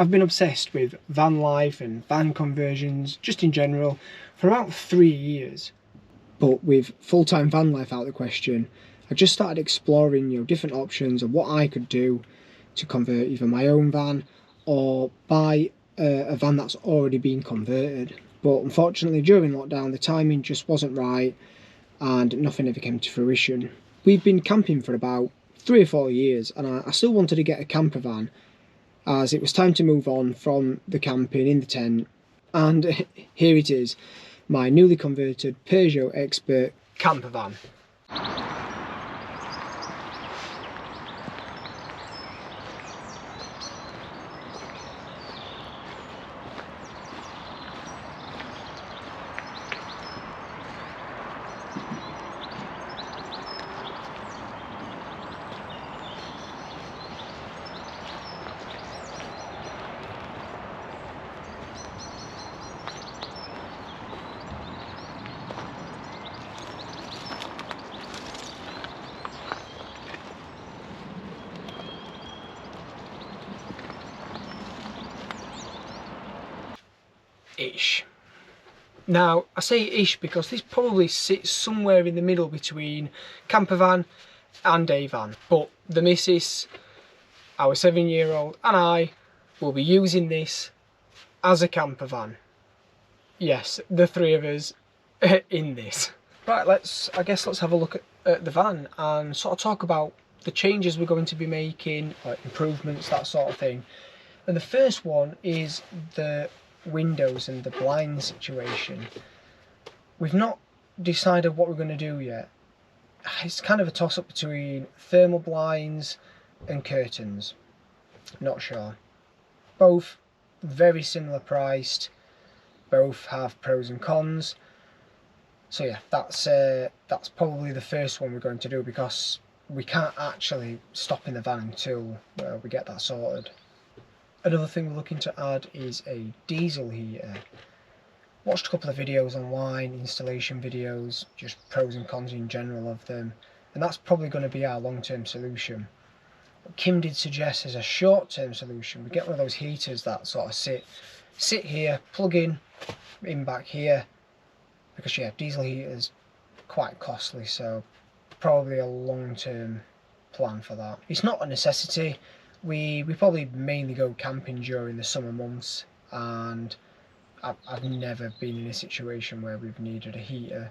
I've been obsessed with van life and van conversions, just in general, for about 3 years. But with full-time van life out of the question, I just started exploring, different options of what I could do to convert either my own van or buy a van that's already been converted. But unfortunately, during lockdown, the timing just wasn't right and nothing ever came to fruition. We've been camping for about 3 or 4 years, and I still wanted to get a camper van, as it was time to move on from the camping in the tent. And here it is, my newly converted Peugeot Expert camper van. Ish. Now I say ish because this probably sits somewhere in the middle between campervan and day van, but the missus, our 7-year-old, and I will be using this as a campervan. Yes, the 3 of us in this. Right, I guess let's have a look at the van and sort of talk about the changes we're going to be making, like improvements, that sort of thing. And the first one is the windows and the blind situation. We've not decided what we're going to do yet. It's kind of a toss-up between thermal blinds and curtains. Not sure. Both very similar priced, both have pros and cons. So yeah, that's probably the first one we're going to do, because we can't actually stop in the van until we get that sorted. Another thing we're looking to add is a diesel heater. Watched a couple of videos online, installation videos, just pros and cons in general of them, and that's probably going to be our long-term solution. What Kim did suggest as a short-term solution, we get one of those heaters that sort of sit here, plug in back here, because yeah, diesel heaters quite costly, so probably a long-term plan for that. It's not a necessity. We probably mainly go camping during the summer months, and I've never been in a situation where we've needed a heater,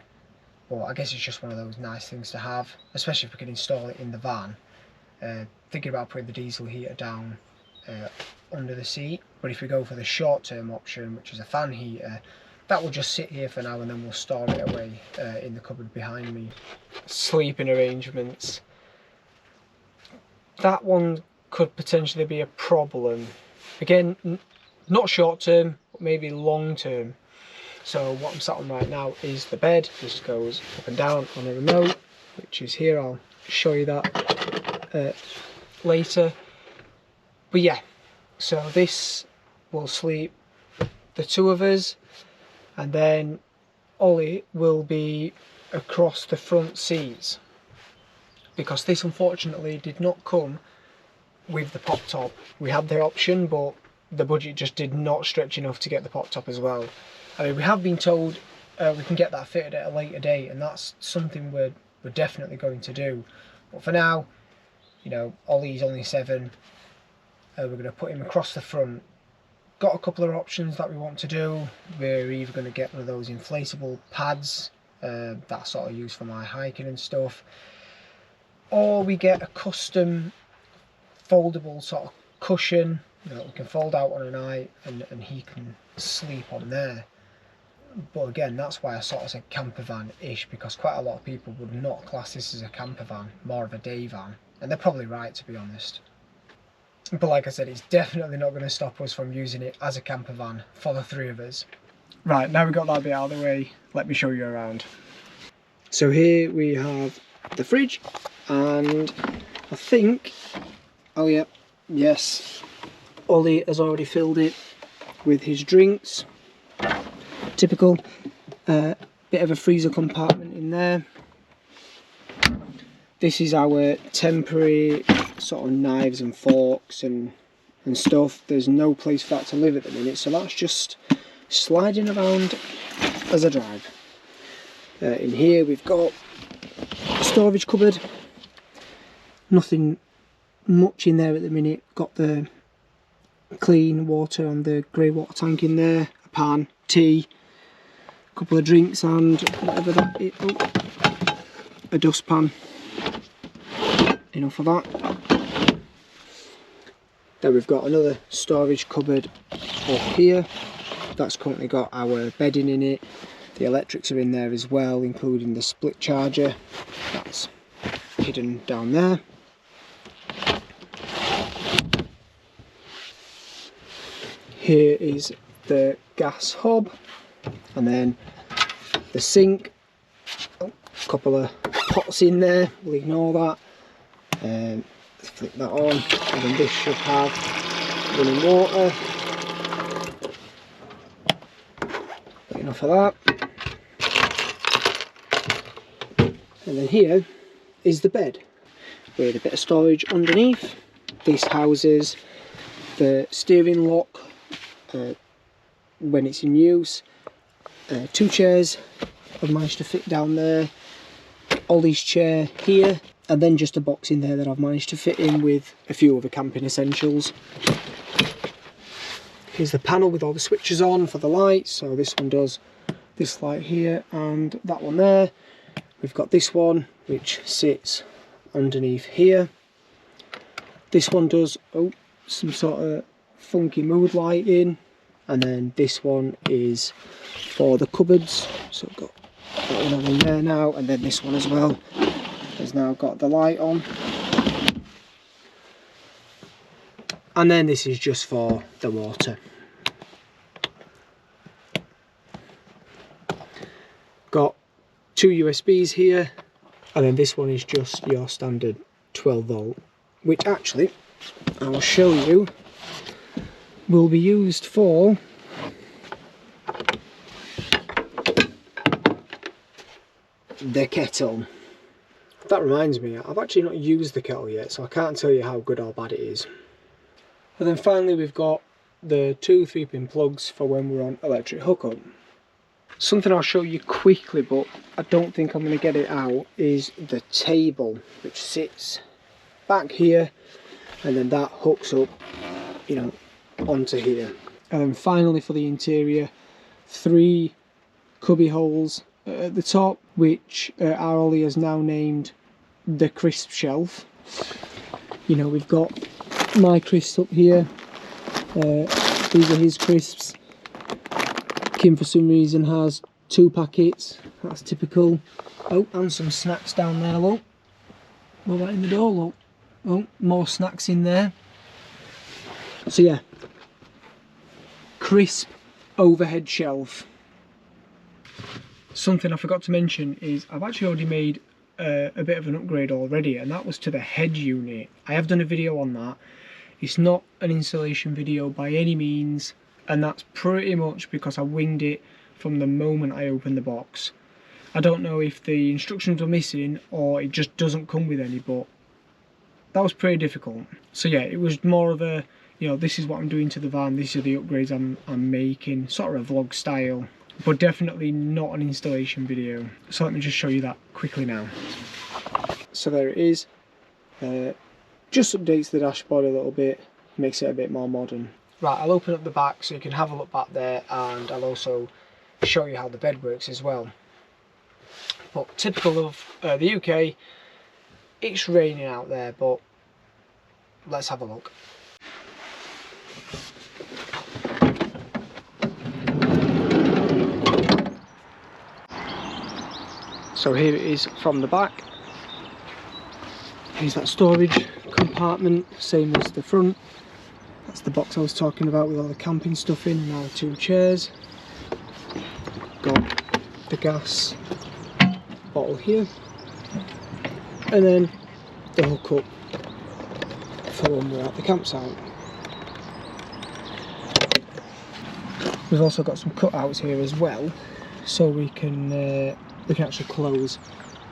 but I guess it's just one of those nice things to have, especially if we can install it in the van. Thinking about putting the diesel heater down under the seat, but if we go for the short-term option, which is a fan heater, that will just sit here for now, and then we'll store it away in the cupboard behind me. Sleeping arrangements. That one could potentially be a problem. Again, not short term, but maybe long term. So what I'm sat on right now is the bed. This goes up and down on a remote, which is here. I'll show you that later. But yeah, so this will sleep the 2 of us, and then Ollie will be across the front seats, because this unfortunately did not come with the pop top. We had the option, but the budget just did not stretch enough to get the pop top as well. I mean, we have been told we can get that fitted at a later date, and that's something we're definitely going to do. But for now, Ollie's only 7. We're going to put him across the front. Got a couple of options that we want to do. We're either going to get one of those inflatable pads that sort of used for my hiking and stuff, or we get a custom foldable sort of cushion that we can fold out on a night, and he can sleep on there. But again, that's why I sort of said camper van-ish, because quite a lot of people would not class this as a camper van, more of a day van, and they're probably right, to be honest. But like I said, it's definitely not going to stop us from using it as a camper van for the 3 of us. Right, now we've got that bit out of the way, let me show you around. So here we have the fridge, and I think, oh yeah, yes, Ollie has already filled it with his drinks. Typical. Bit of a freezer compartment in there. This is our temporary sort of knives and forks and and stuff. There's no place for that to live at the minute, so that's just sliding around as I drive. In here we've got a storage cupboard. Nothing much in there at the minute. Got the clean water and the grey water tank in there, a pan, tea, a couple of drinks and whatever that is. Oh, a dustpan. Enough of that. Then we've got another storage cupboard up here. That's currently got our bedding in it. The electrics are in there as well, including the split charger. That's hidden down there. Here is the gas hob, and then the sink. Oh, a couple of pots in there, we'll ignore that. Let's flip that on, and then this should have running water. Enough of that. And then here is the bed with a bit of storage underneath. This houses the steering lock when it's in use. 2 chairs I've managed to fit down there. Ollie's chair here, and then just a box in there that I've managed to fit in with a few other camping essentials. Here's the panel with all the switches on for the lights. So this one does this light here and that one there. We've got this one which sits underneath here. This one does some sort of funky mood lighting, and then this one is for the cupboards. So I've got that one in there now, and then this one as well has now got the light on. And then this is just for the water. Got 2 USBs here, and then this one is just your standard 12 volt, which actually I will show you will be used for the kettle. That reminds me, I've actually not used the kettle yet, so I can't tell you how good or bad it is. And then finally we've got the 2 3-pin plugs for when we're on electric hookup. Something I'll show you quickly, but I don't think I'm going to get it out, is the table, which sits back here, and then that hooks up, you know, onto here. And then finally for the interior, 3 cubby holes at the top, which our Ollie has now named the crisp shelf. You know, we've got my crisps up here. These are his crisps. Kim for some reason has 2 packets, that's typical. Oh, and some snacks down there, look. Look right in the door, look. Oh, more snacks in there. So yeah, crisp overhead shelf. Something I forgot to mention is I've actually already made a bit of an upgrade already, and that was to the head unit. I have done a video on that. It's not an installation video by any means, and that's pretty much because I winged it from the moment I opened the box. I don't know if the instructions were missing or it just doesn't come with any, but that was pretty difficult. So yeah, it was more of a, you know, this is what I'm doing to the van, these are the upgrades I'm making, sort of a vlog style, but definitely not an installation video. So let me just show you that quickly now. So there it is. Just updates the dashboard a little bit, makes it a bit more modern. Right, I'll open up the back so you can have a look back there, and I'll also show you how the bed works as well. But typical of the UK, it's raining out there, but let's have a look. So here it is from the back. Here's that storage compartment, same as the front. That's the box I was talking about with all the camping stuff in, and our 2 chairs. Got the gas bottle here, and then the hookup for when we're at the campsite. We've also got some cutouts here as well, so we can actually close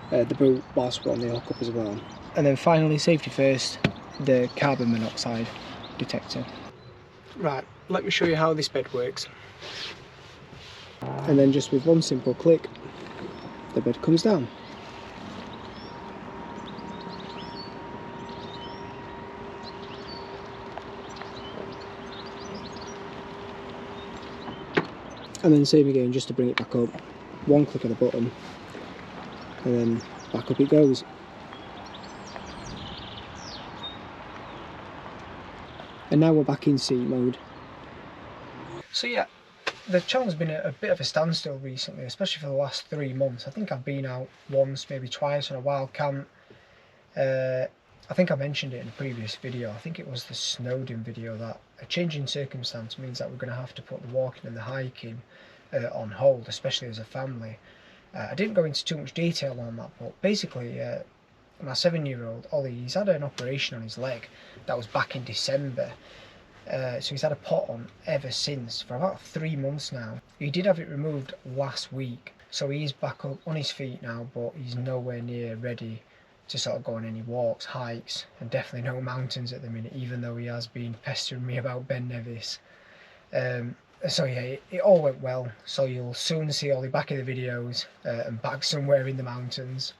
the boot whilst we're on the hookup as well. And then finally, safety first, the carbon monoxide. detector. Right, let me show you how this bed works. And then just with one simple click, the bed comes down. And then same again, just to bring it back up, one click of the button, and then back up it goes. And now we're back in seat mode. So yeah, the channel's been a bit of a standstill recently, especially for the last 3 months. I think I've been out once, maybe twice on a wild camp. I think I mentioned it in a previous video. I think it was the Snowdon video, that a change in circumstance means that we're going to have to put the walking and the hiking on hold, especially as a family. I didn't go into too much detail on that, but basically my 7-year-old Ollie, he's had an operation on his leg that was back in December. So he's had a pot on ever since, for about 3 months now. He did have it removed last week, so he's back up on his feet now, but he's nowhere near ready to sort of go on any walks, hikes, and definitely no mountains at the minute, even though he has been pestering me about Ben Nevis. So yeah, it all went well, so you'll soon see Ollie back in the videos and back somewhere in the mountains.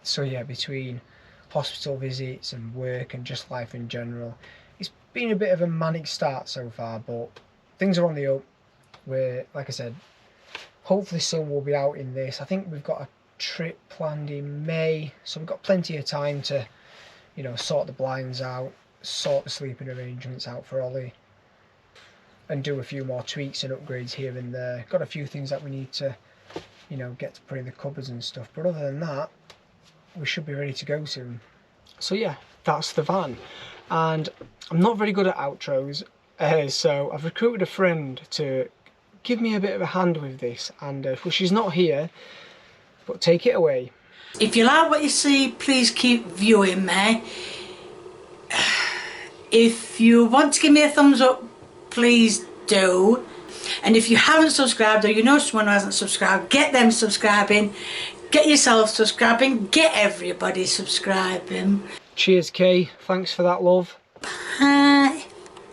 So yeah, between hospital visits and work and just life in general, it's been a bit of a manic start so far, but things are on the up. We're, like I said, hopefully soon we'll be out in this. I think we've got a trip planned in May, so we've got plenty of time to, you know, sort the blinds out, sort the sleeping arrangements out for Ollie, and do a few more tweaks and upgrades here and there. Got a few things that we need to, you know, get to put in the cupboards and stuff, but other than that, we should be ready to go soon. So yeah, that's the van, and I'm not very good at outros, so I've recruited a friend to give me a bit of a hand with this, and well, she's not here, but take it away. If you like what you see, please keep viewing me. If you want to give me a thumbs up, please do. And if you haven't subscribed, or you know someone who hasn't subscribed, get them subscribing, get yourself subscribing, get everybody subscribing. Cheers, Kay. Thanks for that, love. Bye.